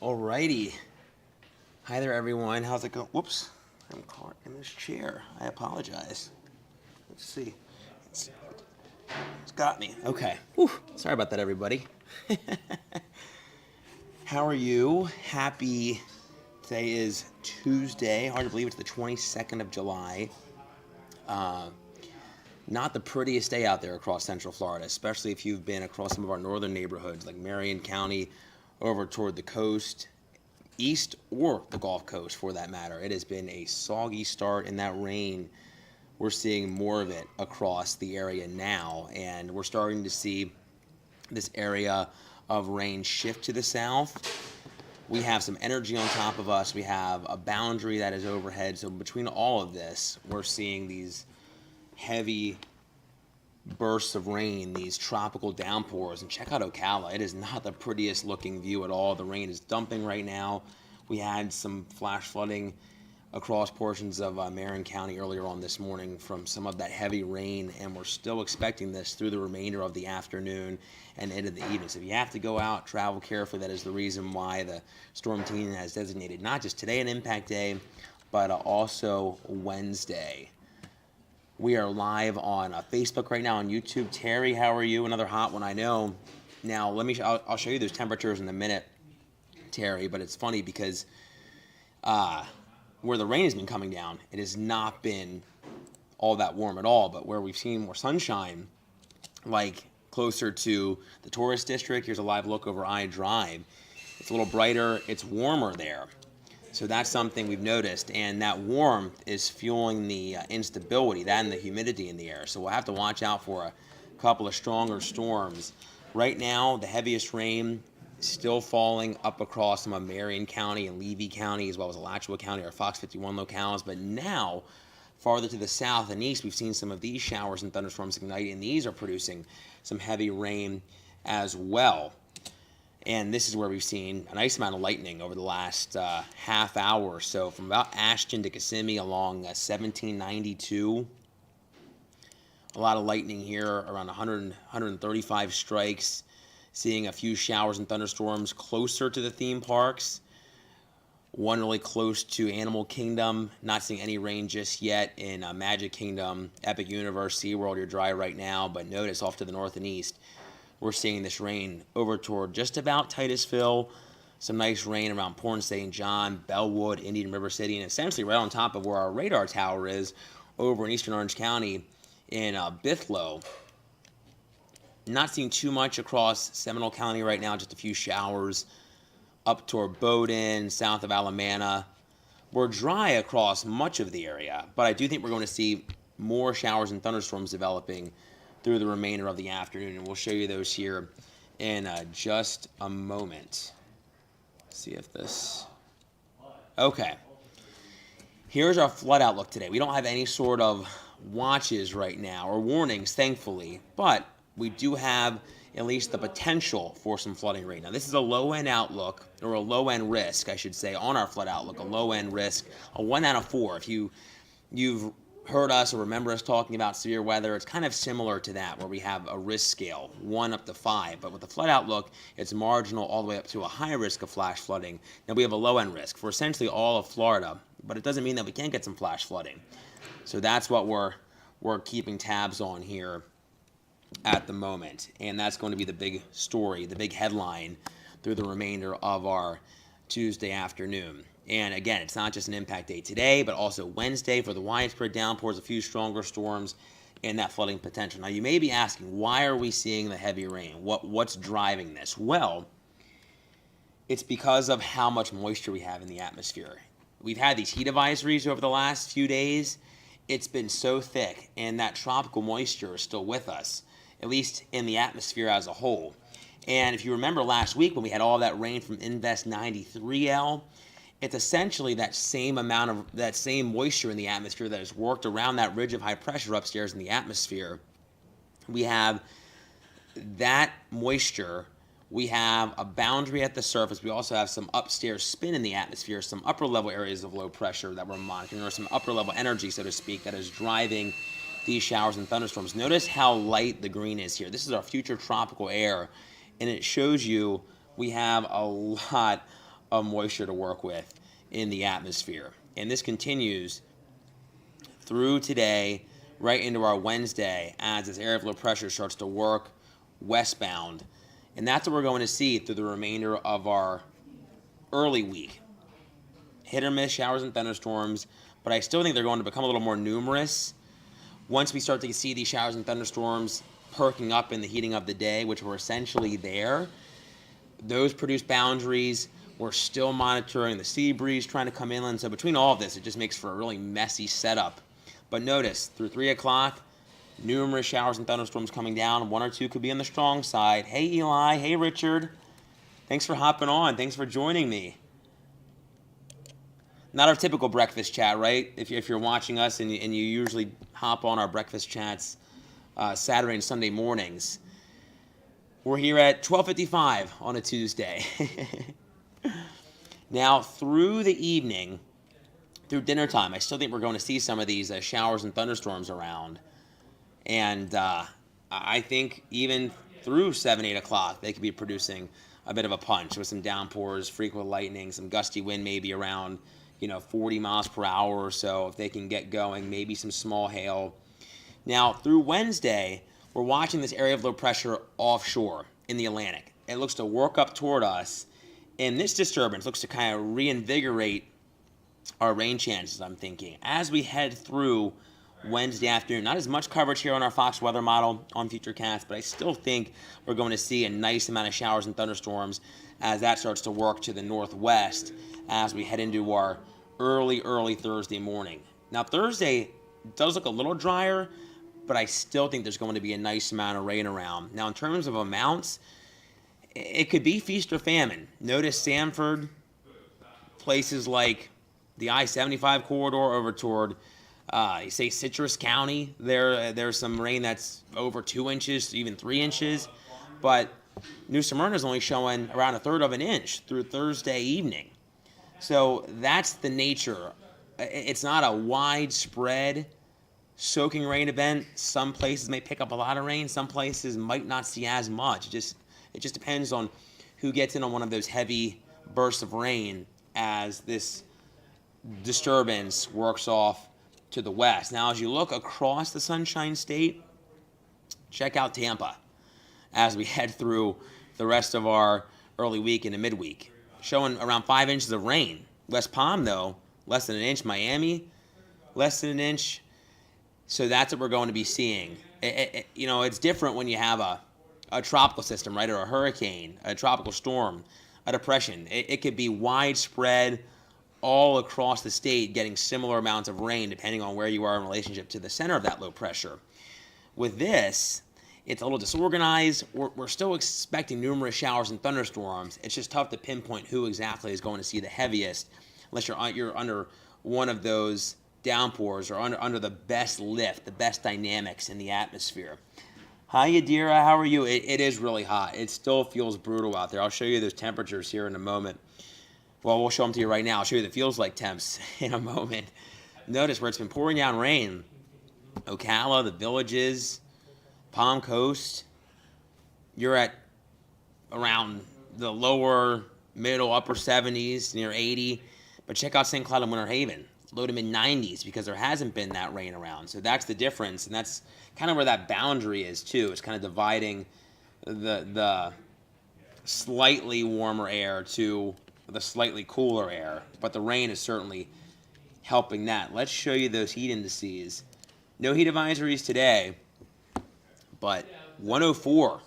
Alrighty. Hi there, everyone. How's it going? Whoops. I'm caught in this chair. I apologize. Let's see. It's got me. Okay. Whew. Sorry about that, everybody. How are you? Happy. Today is Tuesday. Hard to believe it's the 22nd of July. Not the prettiest day out there across Central Florida, especially if you've been across some of our northern neighborhoods like Marion County, over toward the coast, east or the Gulf Coast for that matter. It has been a soggy start, and that rain, we're seeing more of it across the area now, and we're starting to see this area of rain shift to the south. We have some energy on top of us. We have a boundary that is overhead. So between all of this, we're seeing these heavy bursts of rain, these tropical downpours. And check out Ocala. It is not the prettiest looking view at all. The rain is dumping right now. We had some flash flooding across portions of Marion County earlier on this morning from some of that heavy rain, and we're still expecting this through the remainder of the afternoon and into the evening. So if you have to go out, travel carefully. That is the reason why the storm team has designated not just today an impact day, but also Wednesday. We are live on Facebook right now, on YouTube. Terry, how are you? Another hot one, I know. Now, I'll show you those temperatures in a minute, Terry, but it's funny because where the rain has been coming down, it has not been all that warm at all, but where we've seen more sunshine, like closer to the tourist district, here's a live look over I Drive. It's a little brighter, it's warmer there. So that's something we've noticed, and that warmth is fueling the instability, that and the humidity in the air. So we'll have to watch out for a couple of stronger storms. Right now, the heaviest rain still falling up across some of Marion County and Levy County, as well as Alachua County, our Fox 51 locales. But now, farther to the south and east, we've seen some of these showers and thunderstorms ignite, and these are producing some heavy rain as well. And this is where we've seen a nice amount of lightning over the last half hour or so, from about Ashton to Kissimmee along 1792. A lot of lightning here, around 135 strikes. Seeing a few showers and thunderstorms closer to the theme parks. One really close to Animal Kingdom. Not seeing any rain just yet in Magic Kingdom, Epic Universe, SeaWorld. You're dry right now, but notice off to the north and east, we're seeing this rain over toward just about Titusville. Some nice rain around Port St. John, Bellwood, Indian River City, and essentially right on top of where our radar tower is over in eastern Orange County in Bithlo. Not seeing too much across Seminole County right now, just a few showers up toward Bowdoin, south of Alamana. We're dry across much of the area, but I do think we're going to see more showers and thunderstorms developing through the remainder of the afternoon, and we'll show you those here in just a moment. Let's see if this... Okay. Here's our flood outlook today. We don't have any sort of watches right now, or warnings, thankfully, but we do have at least the potential for some flooding right now. This is a low-end outlook, or a low-end risk, I should say, on our flood outlook, a low-end risk, a 1 out of 4. If you've heard us or remember us talking about severe weather, it's kind of similar to that, where we have a risk scale, 1 up to 5. But with the flood outlook, it's marginal all the way up to a high risk of flash flooding. Now we have a low-end risk for essentially all of Florida, but it doesn't mean that we can't get some flash flooding. So that's what we're keeping tabs on here at the moment, and that's going to be the big story, the big headline through the remainder of our Tuesday afternoon. And again, it's not just an impact day today, but also Wednesday for the widespread downpours, a few stronger storms, and that flooding potential. Now, you may be asking, why are we seeing the heavy rain? What's driving this? Well, it's because of how much moisture we have in the atmosphere. We've had these heat advisories over the last few days. It's been so thick, and that tropical moisture is still with us, at least in the atmosphere as a whole. And if you remember last week when we had all that rain from Invest 93L, it's essentially that same amount of that same moisture in the atmosphere that has worked around that ridge of high pressure upstairs in the atmosphere. We have that moisture. We have a boundary at the surface. We also have some upstairs spin in the atmosphere, some upper level areas of low pressure that we're monitoring, or some upper level energy, so to speak, that is driving these showers and thunderstorms. Notice how light the green is here. This is our future tropical air, and it shows you we have a lot of moisture to work with in the atmosphere. And this continues through today, right into our Wednesday, as this area of low pressure starts to work westbound. And that's what we're going to see through the remainder of our early week. Hit or miss showers and thunderstorms, but I still think they're going to become a little more numerous once we start to see these showers and thunderstorms perking up in the heating of the day, which were essentially there. Those produce boundaries. We're still monitoring the sea breeze trying to come inland. So between all of this, it just makes for a really messy setup. But notice, through 3 o'clock, numerous showers and thunderstorms coming down. 1 or 2 could be on the strong side. Hey, Eli. Hey, Richard. Thanks for hopping on. Thanks for joining me. Not our typical breakfast chat, right? If you're watching us and you usually hop on our breakfast chats Saturday and Sunday mornings. We're here at 12:55 on a Tuesday. Now, through the evening, through dinner time, I still think we're going to see some of these showers and thunderstorms around. And I think even through 7, 8 o'clock, they could be producing a bit of a punch with some downpours, frequent lightning, some gusty wind maybe around 40 miles per hour or so if they can get going, maybe some small hail. Now, through Wednesday, we're watching this area of low pressure offshore in the Atlantic. It looks to work up toward us, and this disturbance looks to kind of reinvigorate our rain chances, I'm thinking. As we head through Wednesday afternoon, not as much coverage here on our Fox weather model on Futurecast, but I still think we're going to see a nice amount of showers and thunderstorms as that starts to work to the northwest as we head into our early Thursday morning. Now, Thursday does look a little drier, but I still think there's going to be a nice amount of rain around. Now, in terms of amounts, it could be feast or famine. Notice Sanford, places like the I-75 corridor over toward, you say Citrus County. There's some rain that's over 2 inches, even 3 inches. But New Smyrna is only showing around a third of an inch through Thursday evening. So that's the nature. It's not a widespread soaking rain event. Some places may pick up a lot of rain. Some places might not see as much. It just depends on who gets in on one of those heavy bursts of rain as this disturbance works off to the west. Now, as you look across the Sunshine State, check out Tampa as we head through the rest of our early week into midweek, showing around 5 inches of rain. West Palm, though, less than an inch. Miami, less than an inch. So that's what we're going to be seeing. It's different when you have a tropical system, right, or a hurricane, a tropical storm, a depression. It could be widespread all across the state, getting similar amounts of rain depending on where you are in relationship to the center of that low pressure. With this, it's a little disorganized. We're still expecting numerous showers and thunderstorms. It's just tough to pinpoint who exactly is going to see the heaviest unless you're under one of those downpours or under the best lift, the best dynamics in the atmosphere. Hi, Yadira. How are you? It is really hot. It still feels brutal out there. I'll show you those temperatures here in a moment. Well, we'll show them to you right now. I'll show you the feels like temps in a moment. Notice where it's been pouring down rain. Ocala, the Villages, Palm Coast, you're at around the lower, middle, upper 70s, near 80. But check out St. Cloud and Winter Haven, low to mid-90s, because there hasn't been that rain around. So that's the difference, and that's kind of where that boundary is, too. It's kind of dividing the slightly warmer air to the slightly cooler air. But the rain is certainly helping that. Let's show you those heat indices. No heat advisories today, but 104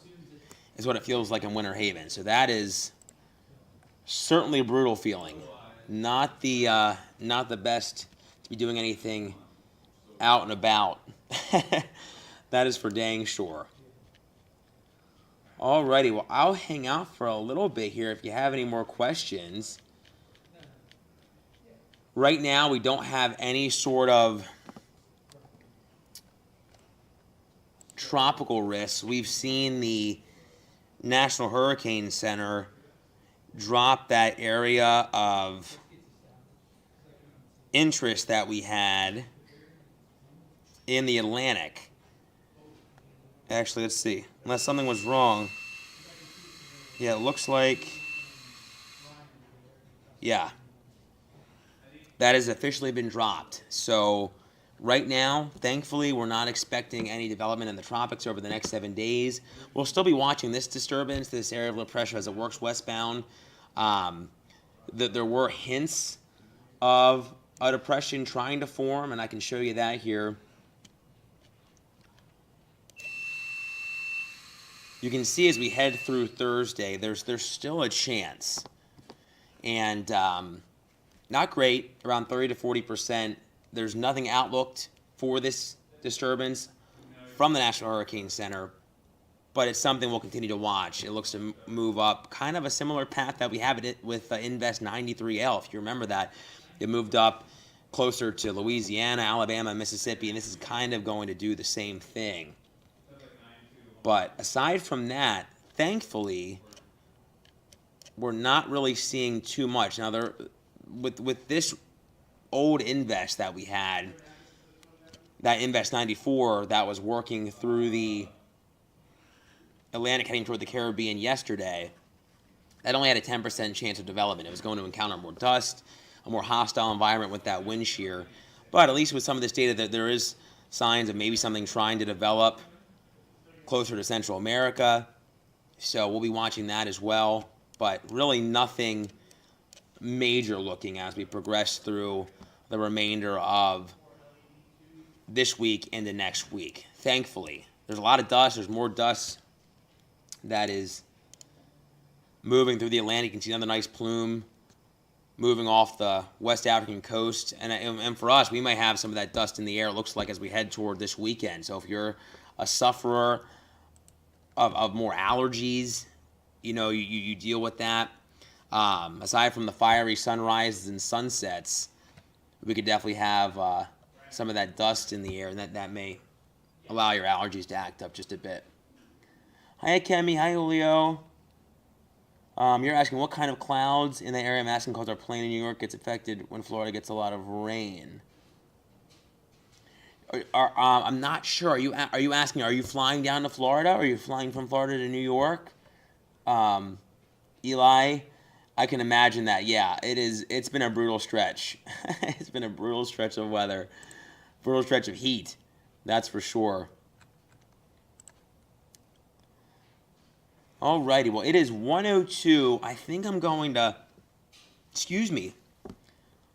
is what it feels like in Winter Haven. So that is certainly a brutal feeling. Not the best to be doing anything out and about. That is for dang sure. Alrighty, well, I'll hang out for a little bit here if you have any more questions. Right now, we don't have any sort of tropical risks. We've seen the National Hurricane Center drop that area of interest that we had in the Atlantic. Actually, let's see. Unless something was wrong. Yeah, it looks like Yeah, that has officially been dropped. So right now, thankfully, we're not expecting any development in the tropics over the next 7 days. We'll still be watching this disturbance, this area of low pressure as it works westbound. Um, there were hints of a depression trying to form, and I can show you that here. You can see as we head through Thursday, there's still a chance, and not great, around 30 to 40%. There's nothing outlooked for this disturbance from the National Hurricane Center, but it's something we'll continue to watch. It looks to move up kind of a similar path that we have it with Invest 93L. If you remember that, it moved up closer to Louisiana, Alabama, Mississippi, and this is kind of going to do the same thing. But aside from that, thankfully, we're not really seeing too much. Now, with this old Invest that we had, that Invest 94 that was working through the Atlantic heading toward the Caribbean yesterday, that only had a 10% chance of development. It was going to encounter more dust, a more hostile environment with that wind shear. But at least with some of this data, that there is signs of maybe something trying to develop closer to Central America. So we'll be watching that as well. But really nothing major looking as we progress through the remainder of this week into next week. Thankfully, there's a lot of dust. There's more dust that is moving through the Atlantic. You can see another nice plume moving off the West African coast. And for us, we might have some of that dust in the air, it looks like, as we head toward this weekend. So if you're a sufferer of more allergies, you deal with that. Aside from the fiery sunrises and sunsets, we could definitely have some of that dust in the air, and that may allow your allergies to act up just a bit. Hi, Kemi. Hi, Julio. You're asking what kind of clouds in the area. I'm asking because our plane in New York gets affected when Florida gets a lot of rain. I'm not sure. Are you asking? Are you flying down to Florida? Or are you flying from Florida to New York? Eli, I can imagine that. Yeah, it is. It's been a brutal stretch. It's been a brutal stretch of weather, brutal stretch of heat. That's for sure. Alrighty, well, it is 1:02. I think I'm going to,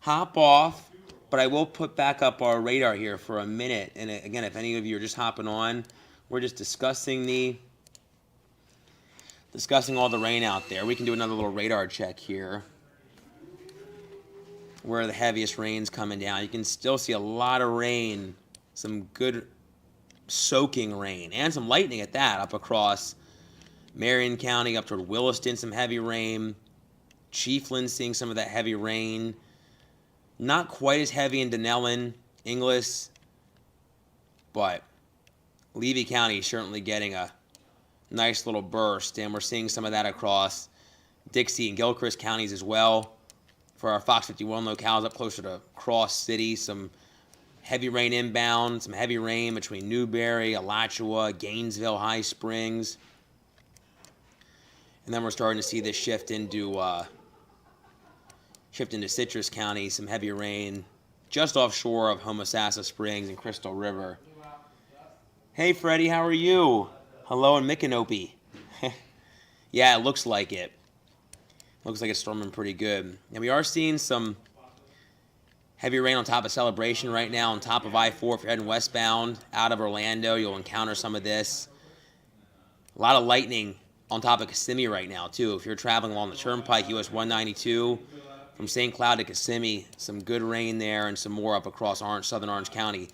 hop off, but I will put back up our radar here for a minute. And again, if any of you are just hopping on, we're just discussing all the rain out there. We can do another little radar check here, where the heaviest rain's coming down. You can still see a lot of rain, some good soaking rain, and some lightning at that up across Marion County, up toward Williston, some heavy rain. Chiefland seeing some of that heavy rain. Not quite as heavy in Denellen, Inglis, but Levy County is certainly getting a nice little burst, and we're seeing some of that across Dixie and Gilchrist counties as well. For our Fox 51 locales up closer to Cross City, some heavy rain inbound, some heavy rain between Newberry, Alachua, Gainesville, High Springs. And then we're starting to see this shift into Citrus County, some heavy rain just offshore of Homosassa Springs and Crystal River. Hey, Freddie, how are you? Hello in Micanopy. Yeah, it looks like it. Looks like it's storming pretty good. And we are seeing some heavy rain on top of Celebration right now, on top of I-4. If you're heading westbound out of Orlando, you'll encounter some of this. A lot of lightning on top of Kissimmee right now, too. If you're traveling along the Turnpike, US 192, from St. Cloud to Kissimmee, some good rain there and some more up across southern Orange County.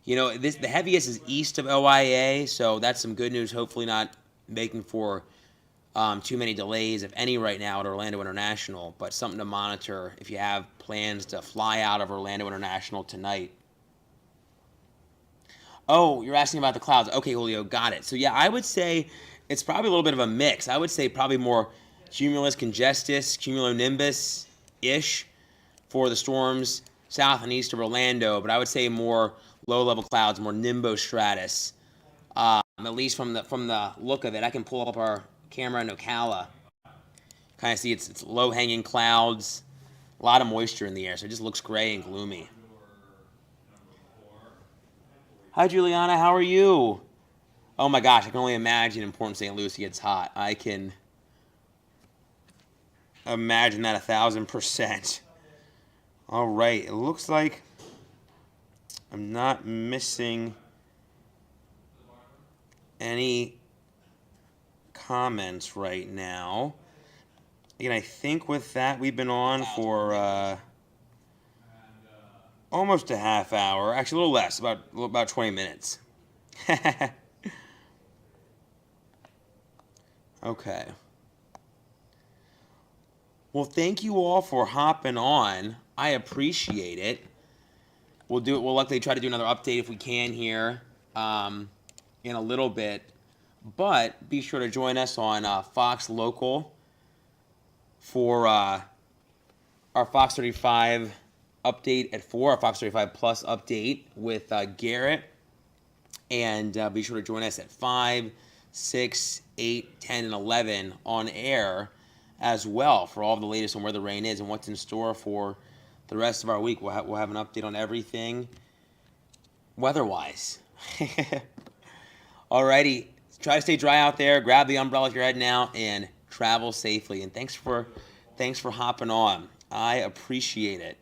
The heaviest is east of OIA, so that's some good news. Hopefully not making for too many delays, if any, right now at Orlando International, but something to monitor if you have plans to fly out of Orlando International tonight. Oh, you're asking about the clouds. Okay, Julio, got it. So, yeah, I would say it's probably a little bit of a mix. I would say probably more cumulus congestus, cumulonimbus-ish for the storms south and east of Orlando, but I would say more low-level clouds, more nimbostratus. At least from the look of it, I can pull up our camera in Ocala. Kind of see it's low-hanging clouds, A lot of moisture in the air, so it just looks gray and gloomy. Hi, Juliana. How are you? Oh my gosh, I can only imagine in Port St. Lucie gets hot. I can imagine that 1,000%. All right, it looks like I'm not missing any comments right now. Again, I think with that we've been on for almost a half hour. Actually, a little less, about 20 minutes. Okay. Well, thank you all for hopping on. I appreciate it. We'll do it. We'll likely try to do another update if we can here in a little bit. But be sure to join us on Fox Local for our Fox 35 update at 4, our Fox 35 Plus update with Garrett. And be sure to join us at 5, 6, 8, 10, and 11 on air as well for all of the latest on where the rain is and what's in store for the rest of our week. We'll have an update on everything weather-wise. Alrighty, try to stay dry out there. Grab the umbrella if you're heading out and travel safely. And thanks for hopping on. I appreciate it.